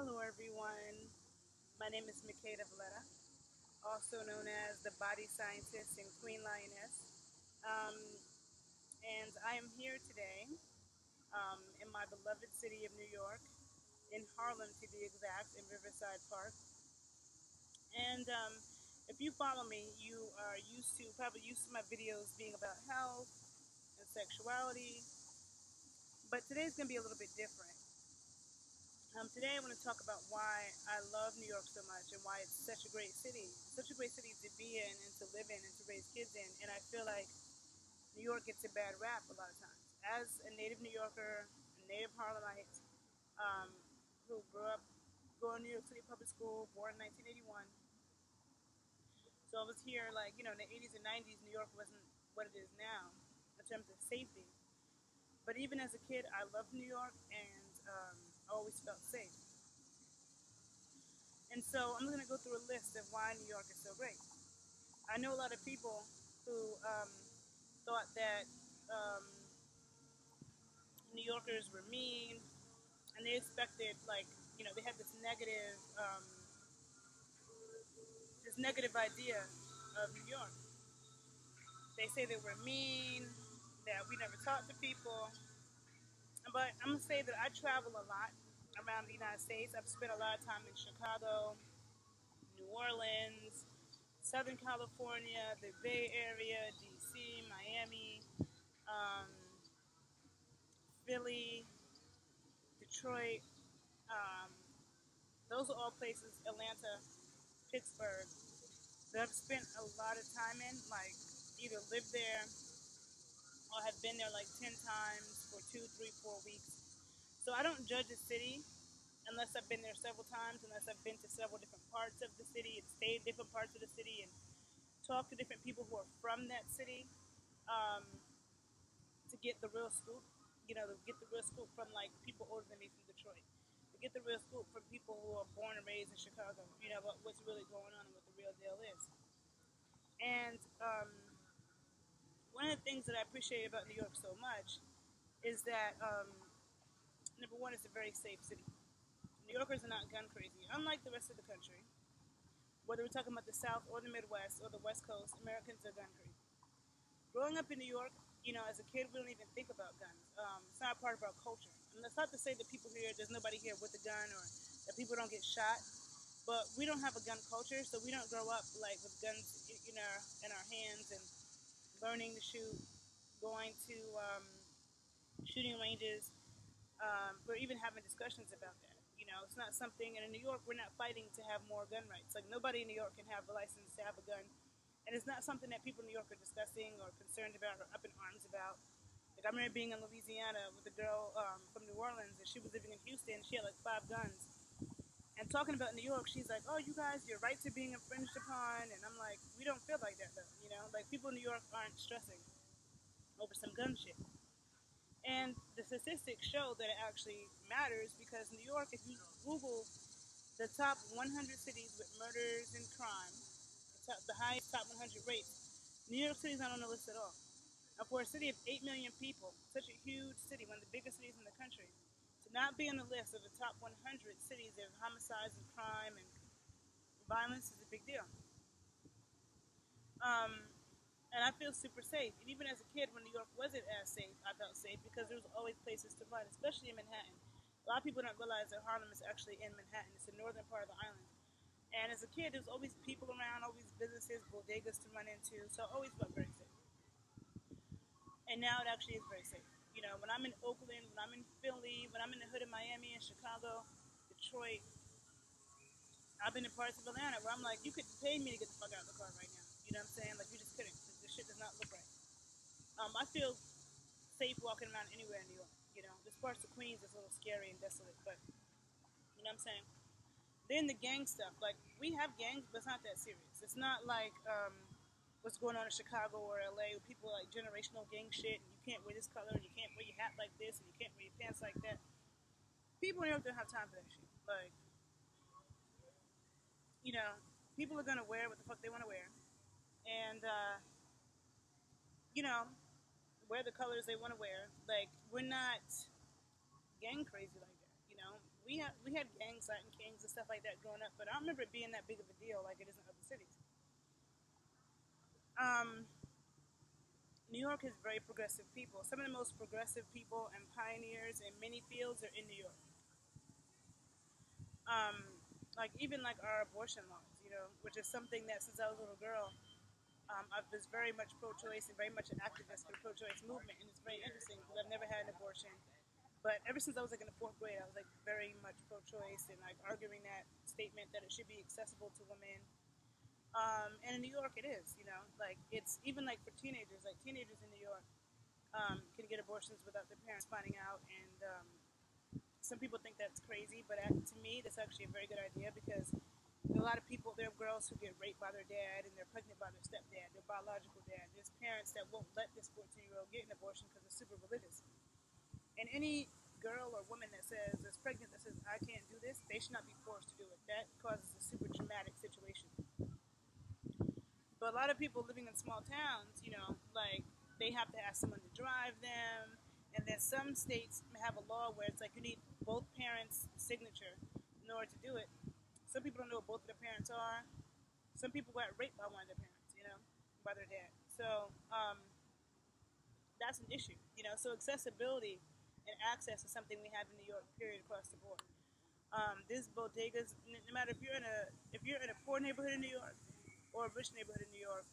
Hello, everyone. My name is Makeda Valletta, also known as the Body Scientist and Queen Lioness. Um, and I am here today in my beloved city of New York, in Harlem to be exact, in Riverside Park. And if you follow me, you are probably used to my videos being about health and sexuality. But today's going to be a little bit different. Today I want to talk about why I love New York so much and why it's such a great city. Such a great city to be in and to live in and to raise kids in. And I feel like New York gets a bad rap a lot of times. As a native New Yorker, a native Harlemite, um, who grew up going to New York City public school, born in 1981. So I was here in the 80s and 90s, New York wasn't what it is now in terms of safety. But even as a kid, I loved New York and I always felt safe. And so I'm going to go through a list of why New York is so great. I know a lot of people who thought that um, New Yorkers were mean, and they expected they had this negative idea of New York. They say that we're mean, that we never talk to people. But I'm gonna say that I travel a lot around the United States. I've spent a lot of time in Chicago, New Orleans, Southern California, the Bay Area, DC, Miami, um, Philly, Detroit. Um, those are all places, Atlanta, Pittsburgh, that I've spent a lot of time in, like either lived there or have been there like 10 times for 2, 3, 4 weeks. So I don't judge a city unless I've been there several times, unless I've been to several different parts of the city and stayed in different parts of the city and talked to different people who are from that city. Um, to get the real scoop, to get the real scoop from like people older than me from Detroit, to get the real scoop from people who are born and raised in Chicago, about what's really going on and what the real deal is. And one of the things that I appreciate about New York so much is that number one, it's a very safe city. New Yorkers are not gun crazy, unlike the rest of the country. Whether we're talking about the South or the Midwest or the West Coast, Americans are gun crazy. Growing up in New York, as a kid, we don't even think about guns. It's not a part of our culture. And that's not to say that people here, there's nobody here with a gun or that people don't get shot. But we don't have a gun culture, so we don't grow up like with guns in our hands and learning to shoot, going to shooting ranges, or even having discussions about that. It's not something. And in New York, we're not fighting to have more gun rights. Like nobody in New York can have a license to have a gun, and it's not something that people in New York are discussing or concerned about or up in arms about. Like I remember being in Louisiana with a girl from New Orleans, and she was living in Houston. She had like 5 guns, and talking about New York, she's like, "Oh, you guys, your rights are being infringed upon," and I'm like, "We don't feel like that though, Like people in New York aren't stressing over some gun shit." And the statistics show that it actually matters because New York, if you Google the top 100 cities with murders and crime, the highest top 100 rates, New York City's not on the list at all. Now, for a city of 8 million people, such a huge city, one of the biggest cities in the country, to not be on the list of the top 100 cities of homicides and crime and violence is a big deal. Um, and I feel super safe. And even as a kid, when New York wasn't as safe, I felt safe because there was always places to run, especially in Manhattan. A lot of people don't realize that Harlem is actually in Manhattan. It's the northern part of the island. And as a kid, there's always people around, always businesses, bodegas to run into. So I always felt very safe. And now it actually is very safe. When I'm in Oakland, when I'm in Philly, when I'm in the hood of Miami and Chicago, Detroit, I've been in parts of Atlanta where I'm like, you could pay me to get the fuck out of the car right now. You know what I'm saying? Like, you just couldn't. This shit does not look right. I feel safe walking around anywhere in New York. This parts of Queens is a little scary and desolate, but you know what I'm saying? Then the gang stuff. Like, we have gangs, but it's not that serious. It's not like what's going on in Chicago or LA where people like generational gang shit and you can't wear this color and you can't wear your hat like this and you can't wear your pants like that. People in New York don't have time for that shit. Like, you know, people are gonna wear what the fuck they want to wear, and you know, wear the colors they want to wear. Like, we're not gang crazy like that. We we had gangs, Latin kings, and stuff like that growing up, but I don't remember it being that big of a deal like it is in other cities. Um, New York has very progressive people. Some of the most progressive people and pioneers in many fields are in New York. Um, like even like our abortion laws, which is something that since I was a little girl, I was very much pro-choice and very much an activist for the pro-choice movement, and it's very interesting because I've never had an abortion, but ever since I was like in the fourth grade, I was like very much pro-choice and like arguing that statement that it should be accessible to women. And in New York, it is, like it's even like for teenagers, like teenagers in New York can get abortions without their parents finding out, and some people think that's crazy, but to me, that's actually a very good idea because there are a lot of people, there are girls who get raped by their dad and they're pregnant by their stepdad, their biological dad. There's parents that won't let this 14-year-old get an abortion because they're super religious. And any girl or woman that says, that's pregnant, that says, I can't do this, they should not be forced to do it. That causes a super traumatic situation. But a lot of people living in small towns, like they have to ask someone to drive them. And then some states have a law where it's like you need both parents' signature in order to do it. Some people don't know what both of their parents are. Some people got raped by one of their parents, by their dad. So that's an issue, So accessibility and access is something we have in New York, period, across the board. There's bodegas. No matter if you're in a poor neighborhood in New York, or a rich neighborhood in New York,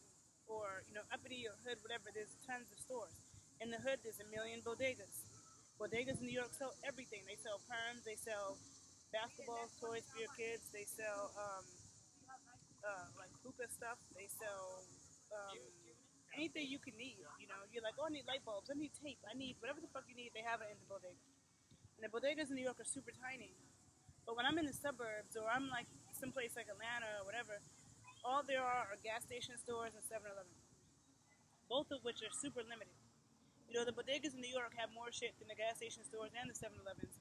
or uppity or hood, whatever. There's tons of stores. In the hood, there's a million bodegas. Bodegas in New York sell everything. They sell perms. They sell basketballs, toys for your kids. They sell like hookah stuff. They sell um, anything you can need. You're like, oh, I need light bulbs. I need tape. I need whatever the fuck you need. They have it in the bodega. And the bodegas in New York are super tiny. But when I'm in the suburbs or I'm like someplace like Atlanta or whatever, all there are gas station stores and 7-Eleven, both of which are super limited. The bodegas in New York have more shit than the gas station stores and the 7-Elevens.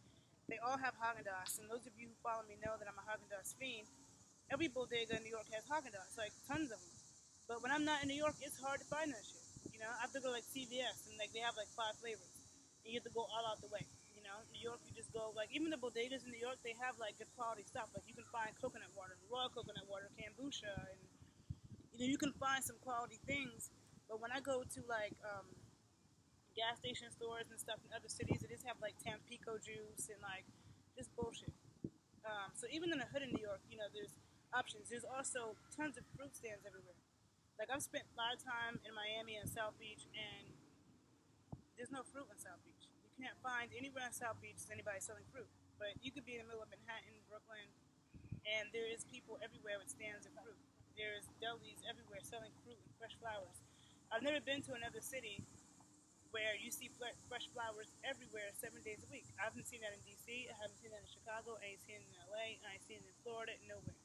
They all have Haagen-Dazs, and those of you who follow me know that I'm a Haagen-Dazs fiend. Every bodega in New York has Haagen-Dazs, like tons of them. But when I'm not in New York, it's hard to find that shit. I have to go like CVS, and like they have like 5 flavors, and you have to go all out the way. New York, you just go like even the bodegas in New York, they have like good quality stuff. Like you can find coconut water, raw coconut water, kombucha, and you can find some quality things. But when I go to like gas station stores and stuff in other cities, they just have like Tampico juice and like just bullshit. So even in the hood in New York, there's options. There's also tons of fruit stands everywhere. Like I've spent a lot of time in Miami and South Beach, and there's no fruit in South Beach. You can't find anywhere in South Beach is anybody selling fruit. But you could be in the middle of Manhattan, Brooklyn, and there is people everywhere with stands of fruit. There's delis everywhere selling fruit and fresh flowers. I've never been to another city where you see fresh flowers everywhere 7 days a week. I haven't seen that in D.C., I haven't seen that in Chicago, I ain't seen it in L.A., I ain't seen it in Florida, nowhere.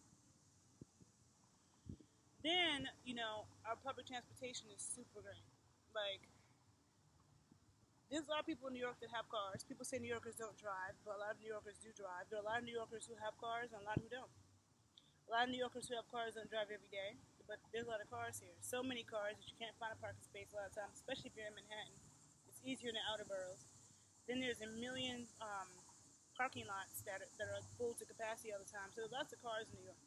Then, our public transportation is super great. Like, there's a lot of people in New York that have cars. People say New Yorkers don't drive, but a lot of New Yorkers do drive. There are a lot of New Yorkers who have cars and a lot who don't. A lot of New Yorkers who have cars don't drive every day, but there's a lot of cars here. So many cars that you can't find a parking space a lot of times, especially if you're in Manhattan. It's easier in the outer boroughs. Then there's a million parking lots that are full to capacity all the time. So there's lots of cars in New York.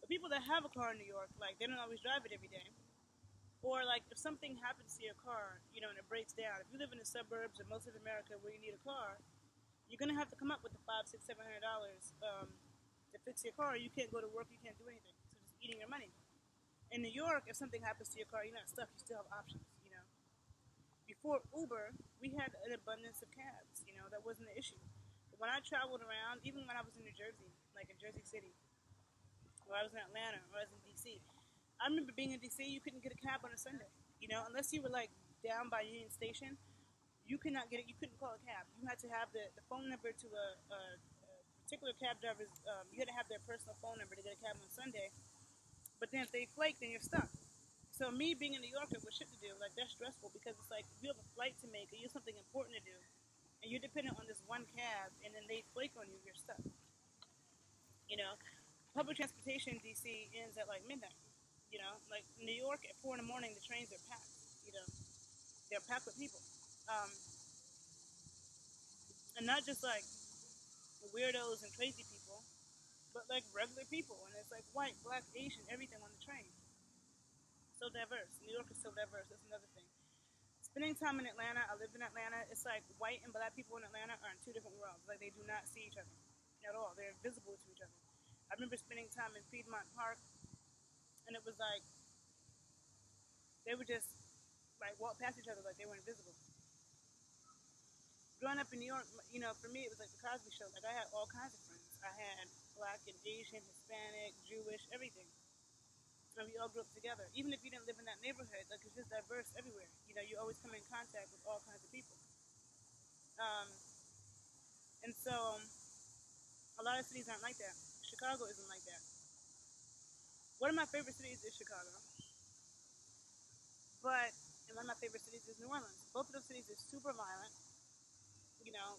But people that have a car in New York, like they don't always drive it every day. Or like if something happens to your car, and it breaks down. If you live in the suburbs of most of America where you need a car, you're gonna have to come up with the $500, $600, $700 to fix your car. You can't go to work. You can't do anything. So just eating your money. In New York, if something happens to your car, you're not stuck. You still have options. Before Uber, we had an abundance of cabs. That wasn't an issue. But when I traveled around, even when I was in New Jersey, like in Jersey City, or I was in Atlanta, or I was in D.C., I remember being in D.C., you couldn't get a cab on a Sunday. Unless you were like down by Union Station, you could not get it. You couldn't call a cab. You had to have the phone number to a particular cab driver's. You had to have their personal phone number to get a cab on Sunday. But then if they flake, then you're stuck. So me being in New York with shit to do, like that's stressful because it's like if you have a flight to make or you have something important to do, and you're dependent on this one cab, and then they flake on you, you're stuck. Public transportation in DC ends at like midnight. Like New York at 4 in the morning, the trains are packed. They're packed with people, and not just like weirdos and crazy people, but like regular people, and it's like white, black, Asian, everything on the train. So diverse. New York is so diverse. That's another thing. Spending time in Atlanta, I lived in Atlanta. It's like white and black people in Atlanta are in two different worlds. Like they do not see each other at all. They're invisible to each other. I remember spending time in Piedmont Park, and it was like they would just like walk past each other like they were invisible. Growing up in New York, for me it was like the Cosby Show. Like I had all kinds of friends. I had black and Asian, Hispanic, Jewish, everything. And we all grew up together. Even if you didn't live in that neighborhood, like it's just diverse everywhere. You always come in contact with all kinds of people. Um, and so a lot of cities aren't like that. Chicago isn't like that. One of my favorite cities is Chicago, but and one of my favorite cities is New Orleans. Both of those cities are super violent.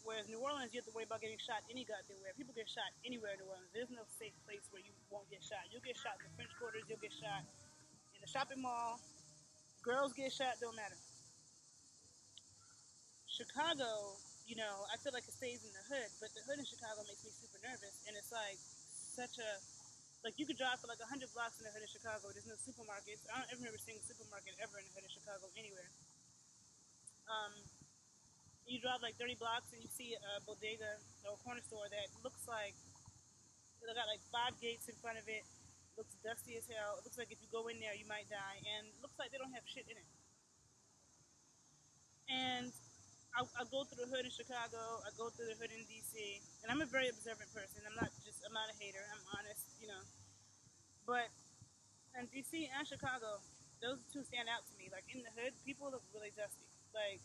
Whereas New Orleans, you have to worry about getting shot any goddamn where. People get shot anywhere in New Orleans. There's no safe place where you won't get shot. You'll get shot in the French Quarters. You'll get shot in the shopping mall. Girls get shot. Don't matter. Chicago, I feel like it stays in the hood, but the hood in Chicago makes me super nervous, and it's like such a like you could drive for like 100 blocks in the hood of Chicago. There's no supermarkets. I don't ever remember seeing a supermarket ever in the hood of Chicago anywhere. Um, you drive like 30 blocks and you see a bodega or a corner store that looks like they got like 5 gates in front of it. Looks dusty as hell. It looks like if you go in there you might die, and it looks like they don't have shit in it. And I go through the hood in Chicago. I go through the hood in DC, and I'm a very observant person. I'm not a hater. I'm honest. But in DC and Chicago, those two stand out to me. Like in the hood, people look really dusty. Like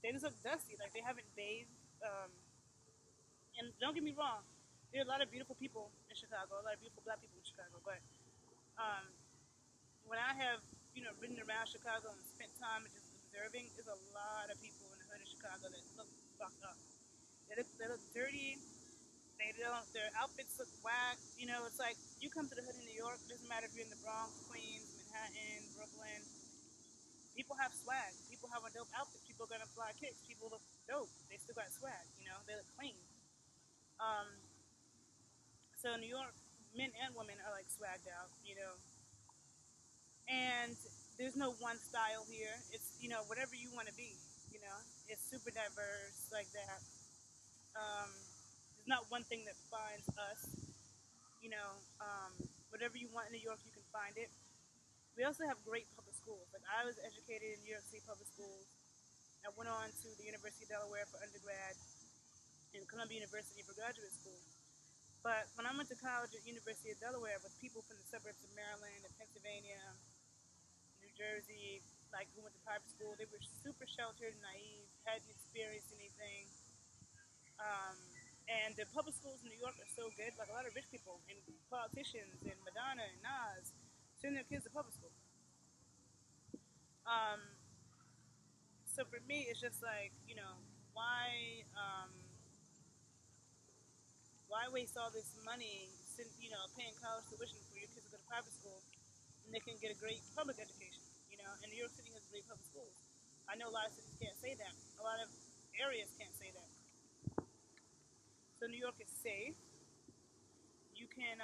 they just look dusty. Like they haven't bathed. And don't get me wrong, there are a lot of beautiful people in Chicago. A lot of beautiful black people in Chicago. But um, when I have ridden around Chicago and spent time just observing, there's a lot of people in the hood of Chicago that look fucked up. They look dirty. Their outfits look whack. It's like you come to the hood in New York. It doesn't matter if you're in the Bronx, Queens, Manhattan, Brooklyn. People have swag. People have a dope outfit. People are gonna fly kicks. People look dope. They still got swag. They look clean. Um, so New York, men and women are like swagged out. And there's no one style here. It's whatever you want to be. It's super diverse like that. There's not one thing that defines us. You know, um, whatever you want in New York, you can find it. We also have great public schools. Like I was educated in New York City public schools. I went on to the University of Delaware for undergrad and Columbia University for graduate school. But when I went to college at University of Delaware with people from the suburbs of Maryland and Pennsylvania, New Jersey, like who went to private school, they were super sheltered, naive, hadn't experienced anything. Um, and the public schools in New York are so good. Like a lot of rich people and politicians and Madonna and Nas send their kids to public school. Um, so for me, it's just like why waste all this money, paying college tuition for your kids to go to private school, and they can get a great public education. And New York City has great public schools. I know a lot of cities can't say that. A lot of areas can't say that. So New York is safe. You can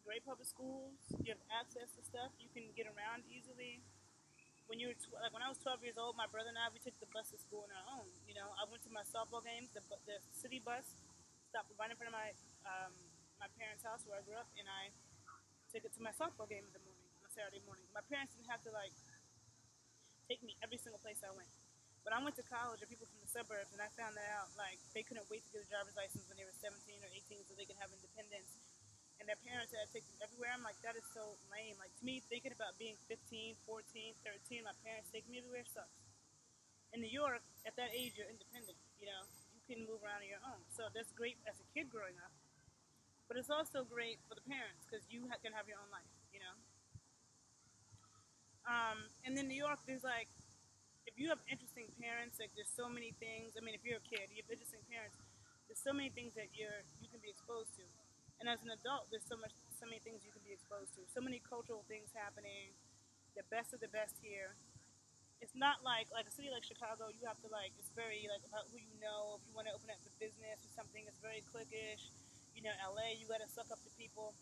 great public schools. You have access to stuff. You can get around easily. When I was 12 years old, my brother and I we took the bus to school on our own. I went to my softball games. The city bus stopped right in front of my parents' house where I grew up, and I took it to my softball game in the morning on Saturday morning. My parents didn't have to take me every single place I went. But I went to college, or people from the suburbs, and I found that out. Like they couldn't wait to get a driver's license when they were 17 or 18, so they could have independence. And their parents had to take them everywhere. I'm like, that is so lame. Like to me, thinking about being 15, 14, 13, my parents taking me everywhere sucks. In New York, at that age, you're independent. You can move around on your own. So that's great as a kid growing up. But it's also great for the parents because you can have your own life. And then New York, there's like, if you have interesting parents, like there's so many things. I mean, if you're a kid, you have interesting parents. There's so many things that you can be exposed to. And as an adult, there's so many things you can be exposed to. So many cultural things happening. The best of the best here. It's not like a city like Chicago. You have to it's very like about who you know. If you want to open up a business or something, very cliquish. You know, LA, you gotta suck up to people.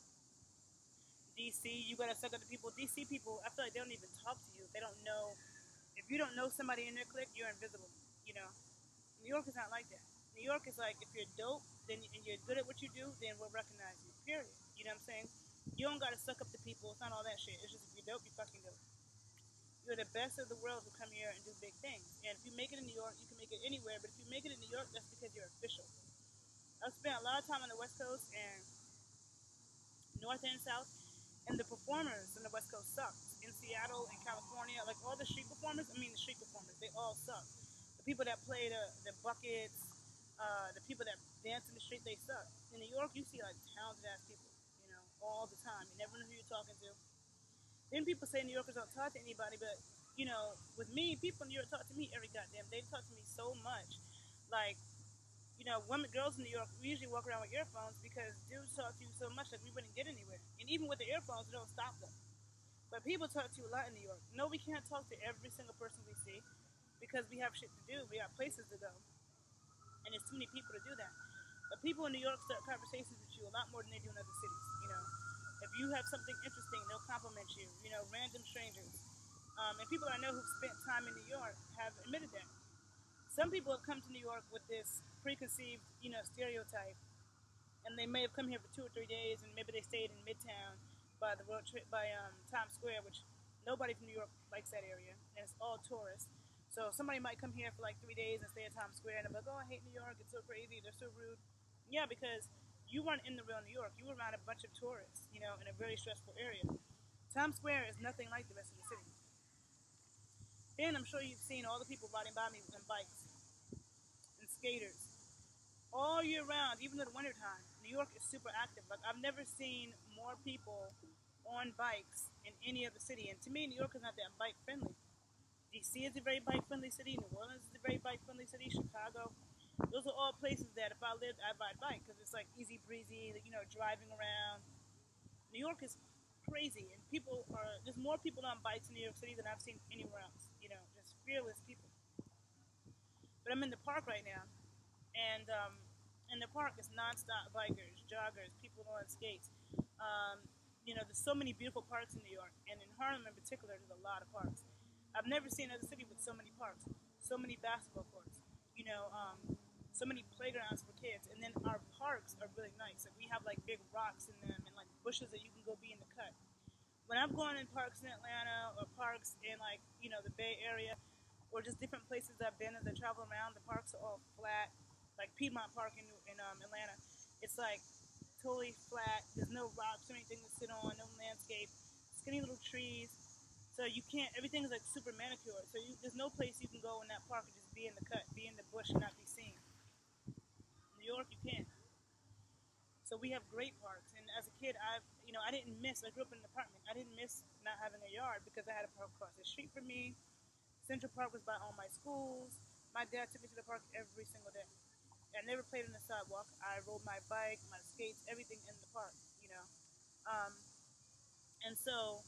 DC, you gotta suck up to people. DC people, I feel like they don't even talk to you. They don't know. If you don't know somebody in their clique, you're invisible. You know, New York is not like that. New York is like if you're dope, then and you're good at what you do, then we'll recognize you. Period. You know what I'm saying? You don't gotta suck up to people. It's not all that shit. It's just if you're dope, you fucking dope. You're the best of the world who come here and do big things. And if you make it in New York, you can make it anywhere. But if you make it in New York, that's because you're official. I've spent a lot of time on the West Coast and North and South, and the performers on the West Coast suck. In Seattle and California, like all the street performers, the street performers, they all suck. The people that play the buckets, the people that dance in the street, they suck. In New York, you see like talented ass people, you know, all the time. You never know who you're talking to. Then people say New Yorkers don't talk to anybody, but you know, with me, people in New York talk to me every goddamn day. They talk to me so much, like you know, girls in New York, we usually walk around with earphones because dudes talk to you so much that we wouldn't get anywhere. And even with the earphones, it don't stop them. But people talk to you a lot in New York. No, we can't talk to every single person we see because we have shit to do. We have places to go. And there's too many people to do that. But people in New York start conversations with you a lot more than they do in other cities. You know, if you have something interesting, they'll compliment you. You know, random strangers. And people I know who've spent time in New York have admitted that. Some people have come to New York with this preconceived, you know, stereotype, and they may have come here for 2 or 3 days, and maybe they stayed in Midtown by the road trip by Times Square, which nobody from New York likes that area, and it's all tourists. So somebody might come here for like 3 days and stay at Times Square, and they're like, "Oh, I hate New York. It's so crazy. They're so rude." Yeah, because you weren't in the real New York. You were around a bunch of tourists, you know, in a very stressful area. Times Square is nothing like the rest of the city. Then I'm sure you've seen all the people riding by me on bikes and skaters all year round, even in the wintertime. New York is super active. Like I've never seen more people on bikes in any other city. And to me, New York is not that bike friendly. DC is a very bike friendly city. New Orleans is a very bike friendly city. Chicago. Those are all places that if I lived, I'd ride bike because it's like easy breezy, you know, driving around. New York is crazy, and there's more people on bikes in New York City than I've seen anywhere else. You know, just fearless people. But I'm in the park right now, and in the park is nonstop bikers, joggers, people on skates. Um, you know, there's so many beautiful parks in New York, and in Harlem in particular, there's a lot of parks. I've never seen another city with so many parks, so many basketball courts. You know, so many playgrounds for kids, and then our parks are really nice. Like we have like big rocks in them and like bushes that you can go be in the cut. When I'm going in parks in Atlanta or parks in like you know the Bay Area or just different places I've been as I travel around, the parks are all flat. Like Piedmont Park in Atlanta, it's like totally flat. There's no rocks or anything to sit on, no landscape, skinny little trees. So you can't. Everything's like super manicured. So there's no place you can go in that park and just be in the cut, be in the bush, and not be seen. New York, you can't. So we have great parks. And as a kid, I didn't miss. I grew up in an apartment. I didn't miss not having a yard because I had a park across the street from me. Central Park was by all my schools. My dad took me to the park every single day. I never played on the sidewalk. I rode my bike, my skates, everything in the park. You know, um, and so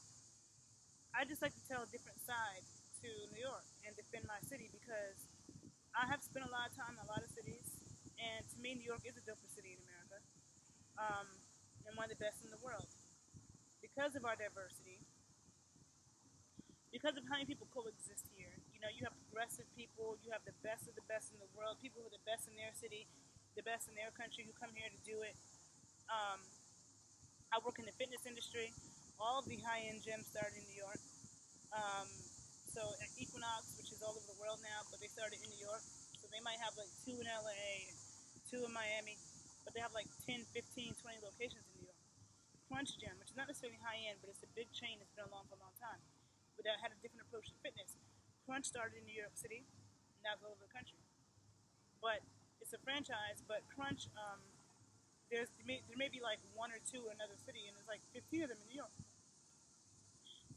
I just like to tell a different side to New York and defend my city because I have spent a lot of time in a lot of cities, and to me, New York is a doper city in America, um, and one of the best in the world because of our diversity, because of how many people coexist here. You know, you have progressive people, you have the best of the best in the world, people who are the best in their city, the best in their country who come here to do it. Um, I work in the fitness industry. All of the high-end gyms started in New York. Um, so at Equinox, which is all over the world now, but they started in New York. So they might have like 2 in LA, 2 in Miami, but they have like 10, 15, 20 locations in New York. Crunch Gym, which is not necessarily high-end, but it's a big chain that's been along for a long time. But that had a different approach to fitness. Crunch started in New York City, and now it's all over the country. But it's a franchise, but Crunch, there may be like 1 or 2 in another city, and there's like 15 of them in New York.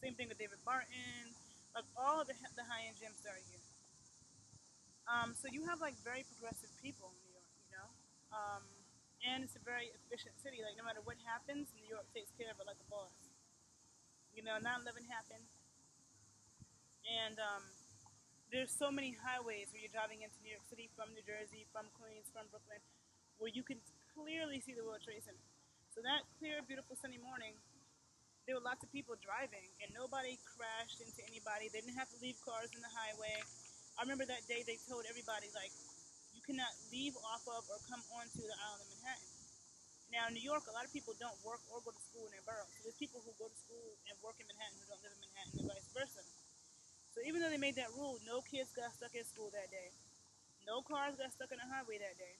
Same thing with David Barton. Like all of the high-end gyms started here. So you have like very progressive people in New York, you know, and it's a very efficient city. Like no matter what happens, New York takes care of it like a boss. You know, 9/11 happened, and there's so many highways where you're driving into New York City from New Jersey, from Queens, from Brooklyn, where you can clearly see the World Trade Center. So that clear, beautiful, sunny morning, there were lots of people driving, and nobody crashed into anybody. They didn't have to leave cars in the highway. I remember that day they told everybody, like, you cannot leave off of or come onto the island of Manhattan. Now, in New York, a lot of people don't work or go to school in their borough. So there's people who go to school and work in Manhattan who don't live in Manhattan, and vice versa. So even though they made that rule, no kids got stuck at school that day. No cars got stuck on the highway that day.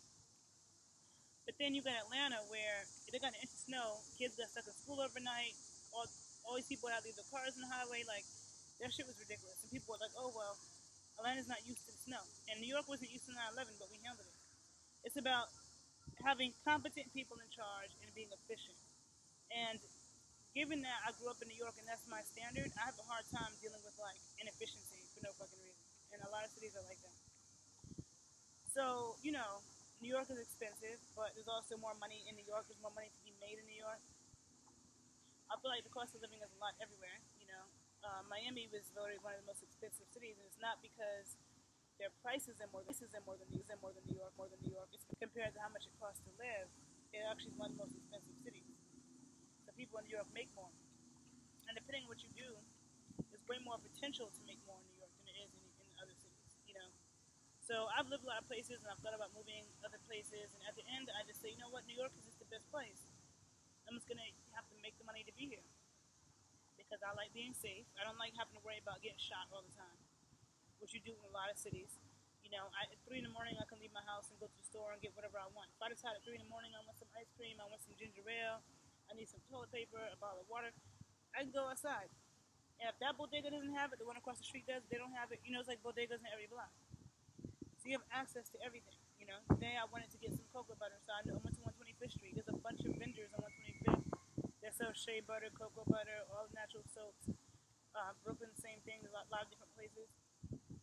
But then you got Atlanta where they got an inch of snow, kids got stuck in school overnight, all these people had to leave their cars on the highway, like, that shit was ridiculous. And people were like, oh, well, Atlanta's not used to the snow. And New York wasn't used to 9/11, but we handled it. It's about having competent people in charge and being efficient. And given that I grew up in New York and that's my standard, I have a hard time dealing with, like, inefficiency for no fucking reason. And a lot of cities are like that. So, New York is expensive, but there's also more money in New York. There's more money to be made in New York. I feel like the cost of living is a lot everywhere. Miami was voted one of the most expensive cities, and it's not because their prices are more than New York. It's compared to how much it costs to live. It actually is one of the most expensive cities. So people in New York make more, and depending on what you do, there's way more potential to make more in New York than there is in other cities. So I've lived a lot of places, and I've thought about moving other places, and at the end, I just say, you know what, New York is just the best place. I'm just gonna have to make the money to be here because I like being safe. I don't like having to worry about getting shot all the time, which you do in a lot of cities. At 3 in the morning, I can leave my house and go to the store and get whatever I want. If I decide at 3 in the morning I want some ice cream, I want some ginger ale, I need some toilet paper, a bottle of water, I can go outside. And if that bodega doesn't have it, the one across the street does, they don't have it. It's like bodegas in every block. So you have access to everything. Today I wanted to get some cocoa butter, so I went to 125th Street. There's a bunch of vendors on 125th that sell shea butter, cocoa butter, all natural soaps. Brooklyn, same thing. There's a lot of different places.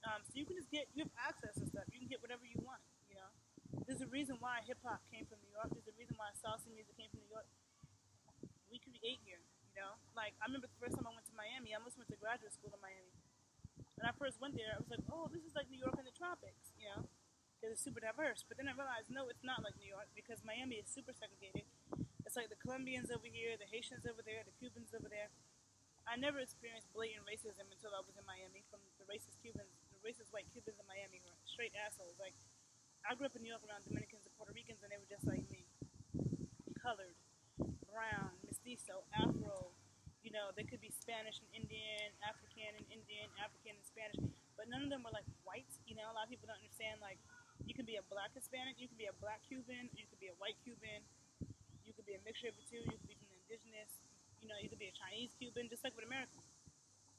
So you can just you have access to stuff. You can get whatever you want. There's a reason why hip hop came from New York. There's a reason why salsa music came from New York. We create here. Like, I remember the first time I went to Miami, I almost went to graduate school in Miami. When I first went there, I was like, oh, this is like New York in the tropics. Because it's super diverse. But then I realized, no, it's not like New York because Miami is super segregated. It's like the Colombians over here, the Haitians over there, the Cubans over there. I never experienced blatant racism until I was in Miami from the racist white Cubans in Miami were straight assholes. Like, I grew up in New York around Dominicans and Puerto Ricans, and they were just like me. Colored, brown, mestizo, Afro. They could be Spanish and Indian, African and Indian, African and Spanish, but none of them were like white. A lot of people don't understand, like, you can be a black Hispanic, you can be a black Cuban, you could be a white Cuban, you could be a mixture of the two, you could be from the indigenous, you could be a Chinese Cuban, just like with Americans.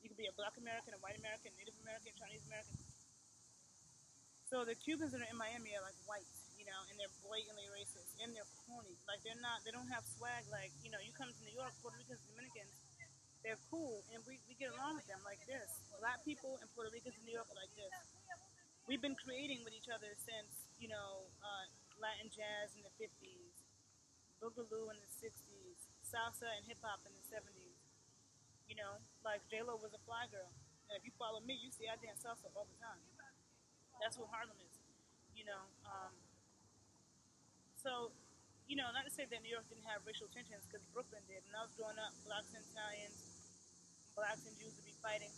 You could be a black American, a white American, Native American, Chinese American. So the Cubans that are in Miami are like white, and they're blatantly racist, and they're corny. Like, they don't have swag. Like, you come to New York, Puerto Ricans, Dominicans, they're cool, and we get along with them like this. Black people and Puerto Ricans in New York are like this. We've been creating with each other since, Latin jazz in the 50s, boogaloo in the 60s, salsa and hip hop in the 70s. Like, J-Lo was a fly girl. And if you follow me, you see I dance salsa all the time. That's what Harlem is. You know, um, not to say that New York didn't have racial tensions, because Brooklyn did. When I was growing up, blacks and Italians, blacks and Jews would be fighting.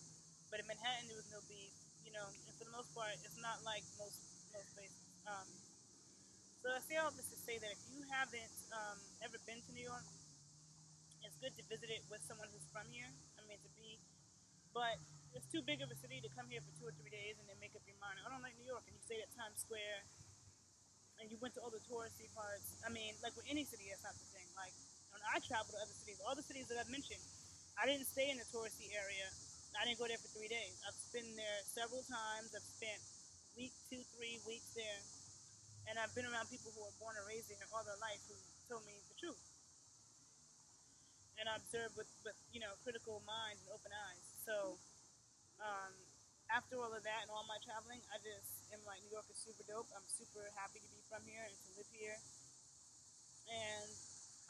But in Manhattan, there was no beef. And for the most part, it's not like most places. So I say all this to say that if you haven't ever been to New York, it's good to visit it with someone who's from here. But it's too big of a city to come here for 2 or 3 days and then make up your mind. I don't like New York, and you stayed at Times Square, and you went to all the touristy parts. Like with any city, that's not the thing. Like, when I travel to other cities, all the cities that I've mentioned, I didn't stay in the touristy area. I didn't go there for 3 days. I've been there several times. I've spent week, 2, 3 weeks there, and I've been around people who were born and raised there all their life who told me the truth. And I observed with critical minds and open eyes. So um, after all of that and all my traveling, I just am like, New York is super dope. I'm super happy to be from here and to live here. And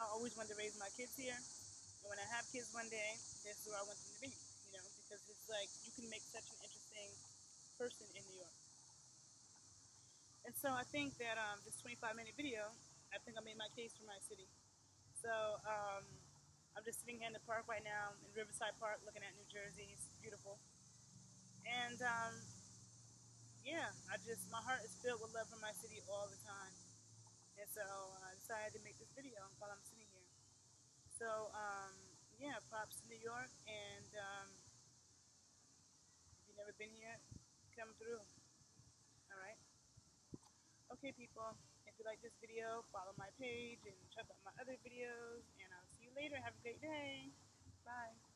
I always wanted to raise my kids here. And when I have kids one day, this is where I want them to be. Because it's like, you can make such an interesting person in New York. And so I think that this 25-minute video, I think I made my taste for my city. So I'm just sitting here in the park right now in Riverside Park, looking at New Jersey. It's beautiful, and yeah, my heart is filled with love for my city all the time. And so I decided to make this video while I'm sitting here. So yeah, props to New York, and if you've never been here, come through. All right. Okay, people. If you like this video, follow my page and check out my other videos. And I'll see you later. Have a great day. Bye.